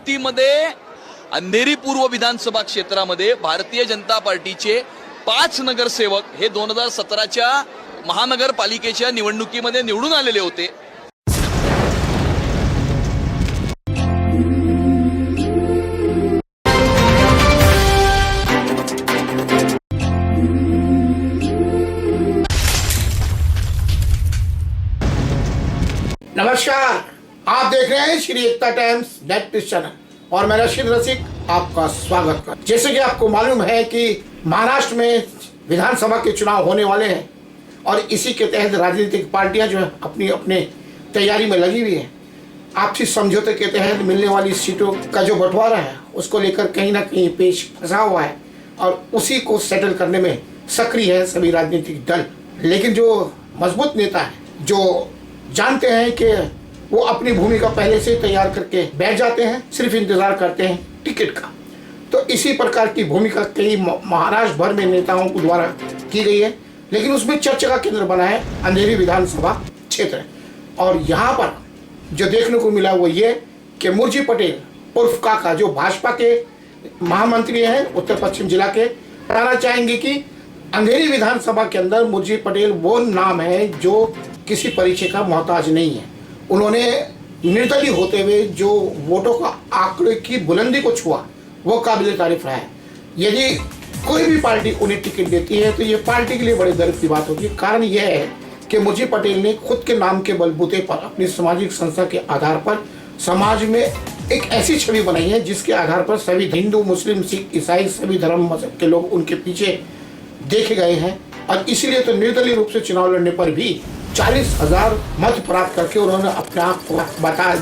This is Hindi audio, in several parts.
महायुतीमध्ये अंधेरी पूर्व विधानसभा क्षेत्रामध्ये भारतीय जनता पार्टीचे 5 नगरसेवक हे 2017च्या महानगरपालिकेच्या निवडणुकीमध्ये निवडून आलेले होते। नमस्कार, आप देख रहे हैं श्री एकता टाइम्स नेट चैनल और मैं रशीद रसिक आपका स्वागत कर। जैसे कि आपको मालूम है कि महाराष्ट्र में विधानसभा के चुनाव होने वाले हैं और इसी के तहत राजनीतिक पार्टियां जो है अपनी अपने तैयारी में लगी हुई हैं। आपसी समझौते के तहत मिलने वाली सीटों का जो बंटवारा है उसको लेकर कहीं ना कहीं पेच फंसा हुआ है और उसी को सेटल करने में सक्रिय है सभी राजनीतिक दल। लेकिन जो मजबूत नेता है, जो जानते हैं कि वो अपनी भूमिका पहले से तैयार करके बैठ जाते हैं, सिर्फ इंतजार करते हैं टिकट का। तो इसी प्रकार की भूमिका कई महाराष्ट्र भर में नेताओं के द्वारा की गई है, लेकिन उसमें चर्चा का केंद्र बना है अंधेरी विधानसभा क्षेत्र। और यहाँ पर जो देखने को मिला वो ये कि मुर्जी पटेल उर्फ काका, जो भाजपा के महामंत्री हैं उत्तर पश्चिम जिला के, बताना चाहेंगे कि अंधेरी विधानसभा के अंदर मुर्जी पटेल वो नाम है जो किसी परिचय का मोहताज नहीं है। उन्होंने निर्दलीय होते हुए जो वोटों का आंकड़े की बुलंदी को छुआ वो काबिल तारीफ रहा है। यदि कोई भी पार्टी उन्हें टिकट देती है तो ये पार्टी के लिए बड़े गर्व की बात होगी। कारण यह है कि मुर्जी पटेल ने खुद के नाम के बलबूते पर अपनी सामाजिक संस्था के आधार पर समाज में एक ऐसी छवि बनाई है जिसके आधार पर सभी हिंदू, मुस्लिम, सिख, ईसाई सभी धर्म मजहब के लोग उनके पीछे देखे गए हैं। और इसीलिए तो निर्दलीय रूप से चुनाव लड़ने पर भी 40,000 मत प्राप्त करके उन्होंने अपने आप को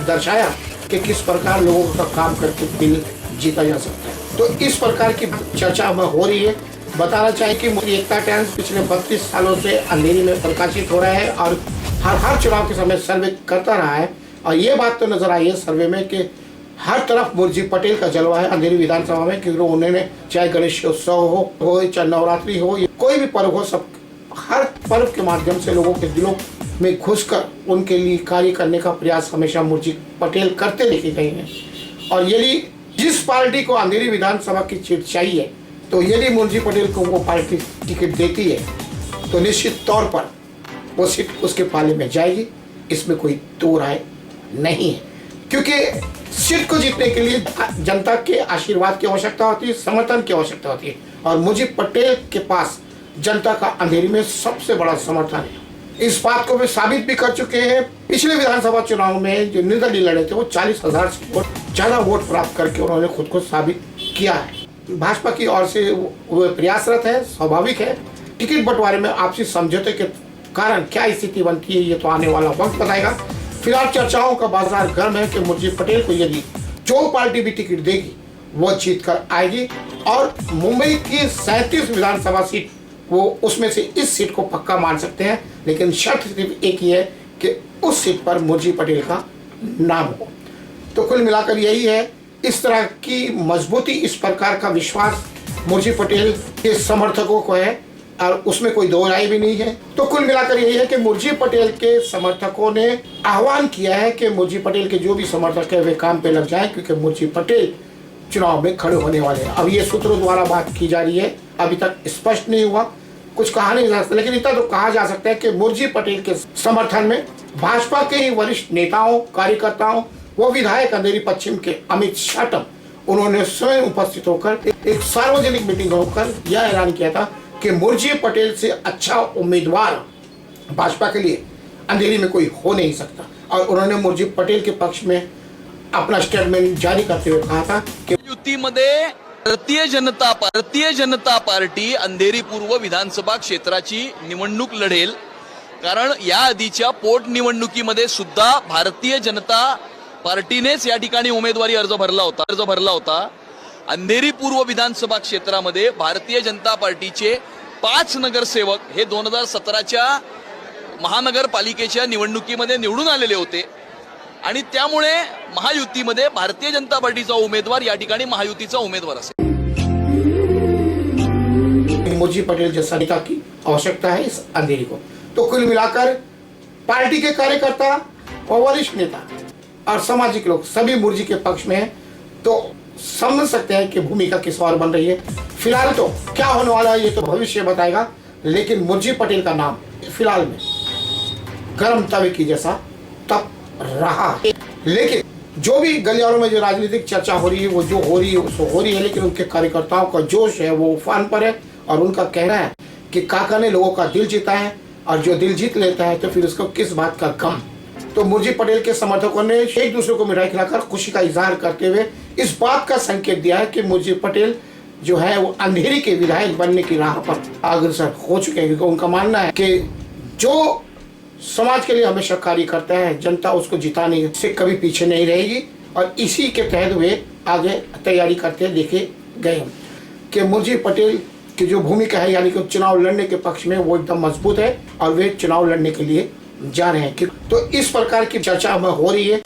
दर्शाया कि किस प्रकार लोगों का काम करके दिल जीता जा सकता है। तो इस प्रकार की चर्चा में हो रही है। बताना चाहिए कि मुझे एकता टाइम्स पिछले 32 सालों से अंधेरी में प्रकाशित हो रहा है और हर चुनाव के समय सर्वे करता रहा है। और ये बात तो नजर आई है सर्वे में कि हर तरफ मुर्जी पटेल का जलवा है अंधेरी विधानसभा में, क्योंकि उन्होंने चाहे गणेश उत्सव हो चाहे नवरात्रि हो, कोई भी पर्व हो, सब हर पर्व के माध्यम से लोगों के दिलों में घुसकर उनके लिए कार्य करने का प्रयास हमेशा मुर्जी पटेल करते देखे गए हैं। और यदि जिस पार्टी को अंधेरी विधानसभा की सीट चाहिए तो यदि मुर्जी पटेल को वो पार्टी टिकट देती है तो निश्चित तौर पर वो सीट उसके पाले में जाएगी, इसमें कोई दो राय नहीं है। क्योंकि सीट को जीतने के लिए जनता के आशीर्वाद की आवश्यकता होती है, समर्थन की आवश्यकता होती है और मुर्जी पटेल के पास जनता का अंधेरी में सबसे बड़ा समर्थन है। इस बात को वे साबित भी कर चुके हैं। पिछले विधानसभा चुनाव में जो निर्दलीय लड़े थे वो 40,000 से ज्यादा वोट प्राप्त करके उन्होंने खुद को साबित किया है। भाजपा की ओर से वो प्रयासरत है, स्वाभाविक है। टिकट बंटवारे में आपसी समझौते के कारण क्या स्थिति बनती है ये तो आने वाला वक्त बताएगा। फिलहाल चर्चाओं का बाजार गर्म है कि मुर्जी पटेल को यदि जो पार्टी भी टिकट देगी वो जीत कर आएगी और मुंबई की 37 विधानसभा सीट वो उसमें से इस सीट को पक्का मान सकते हैं। लेकिन शर्त सिर्फ एक ही है कि उस सीट पर मुर्जी पटेल का नाम हो। तो कुल मिलाकर यही है, इस तरह की मजबूती, इस प्रकार का विश्वास मुर्जी पटेल के समर्थकों को है और उसमें कोई दो राय भी नहीं है। तो कुल मिलाकर यही है कि मुर्जी पटेल के समर्थकों ने आह्वान किया है कि मुर्जी पटेल के जो भी समर्थक है वे काम पे लग जाए, क्योंकि मुर्जी पटेल चुनाव में खड़े होने वाले हैं। अब ये सूत्रों द्वारा बात की जा रही है, अभी तक स्पष्ट नहीं हुआ, कुछ कहा नहीं जा सकता, लेकिन इतना तो कहा जा सकता है कि मुर्जी पटेल के समर्थन में भाजपा के ही वरिष्ठ नेताओं, कार्यकर्ताओं, वो विधायक अंधेरी पश्चिम के अमित शाह, उन्होंने स्वयं उपस्थित होकर एक सार्वजनिक मीटिंग होकर यह ऐलान किया था कि मुर्जी पटेल से अच्छा उम्मीदवार भाजपा के लिए अंधेरी में कोई हो नहीं सकता। और उन्होंने मुर्जी पटेल के पक्ष में अपना स्टेटमेंट जारी करते हुए कहा था कि युतीमध्ये भारतीय जनता पार्टी अंधेरी पूर्व विधानसभा क्षेत्राची निवडणूक लढेल। कारण या आधीच्या पोटनिवडणुकीमध्ये सुद्धा भारतीय जनता पार्टीनेच या ठिकाणी उमेदवारी अर्ज भरला होता। अंधेरी पूर्व विधानसभा क्षेत्रामध्ये भारतीय जनता पार्टीचे 5 नगरसेवक हे 2017च्या महानगरपालिकेच्या निवडणुकीमध्ये निवडून आलेले होते आणि त्यामुळे महायुतीमध्ये भारतीय जनता पार्टीचा उमेदवार या ठिकाणी महायुतीचा उमेदवार असेल। मुर्जी पटेल जैसा नेता की आवश्यकता है इस अंधेरी को। तो कुल मिलाकर पार्टी के कार्यकर्ता और वरिष्ठ नेता और सामाजिक लोग सभी मुर्जी के पक्ष में हैं तो समझ सकते हैं कि भूमिका किस और बन रही है। फिलहाल तो क्या होने वाला है ये तो भविष्य बताएगा, लेकिन मुर्जी पटेल का नाम फिलहाल में गर्म तवे की जैसा तप रहा है। लेकिन जो भी गलियारों में जो राजनीतिक चर्चा हो रही है वो जो हो रही है सो हो रही है, लेकिन उनके कार्यकर्ताओं का जोश है वो उफान पर है और उनका कहना है कि काका ने लोगों का दिल जीता है और जो दिल जीत लेता है तो फिर उसको किस बात का गम। तो मुर्जी पटेल के समर्थकों ने एक दूसरे को मिठाई खिलाकर खुशी का इजहार करते हुए इस बात का संकेत दिया है कि मुर्जी पटेल जो है वो अंधेरी के विधायक बनने की राह पर अग्रसर हो चुके हैं, क्योंकि उनका मानना है कि जो समाज के लिए हमेशा कार्य करता है जनता उसको जिताने से कभी पीछे नहीं रहेगी, और इसी के तहत वे आगे तैयारी करते देखे गए कि मुर्जी पटेल की जो भूमिका है यानी कि चुनाव लड़ने के पक्ष में वो एकदम मजबूत है और वे चुनाव लड़ने के लिए जा रहे हैं। तो इस प्रकार की चर्चा में हो रही है।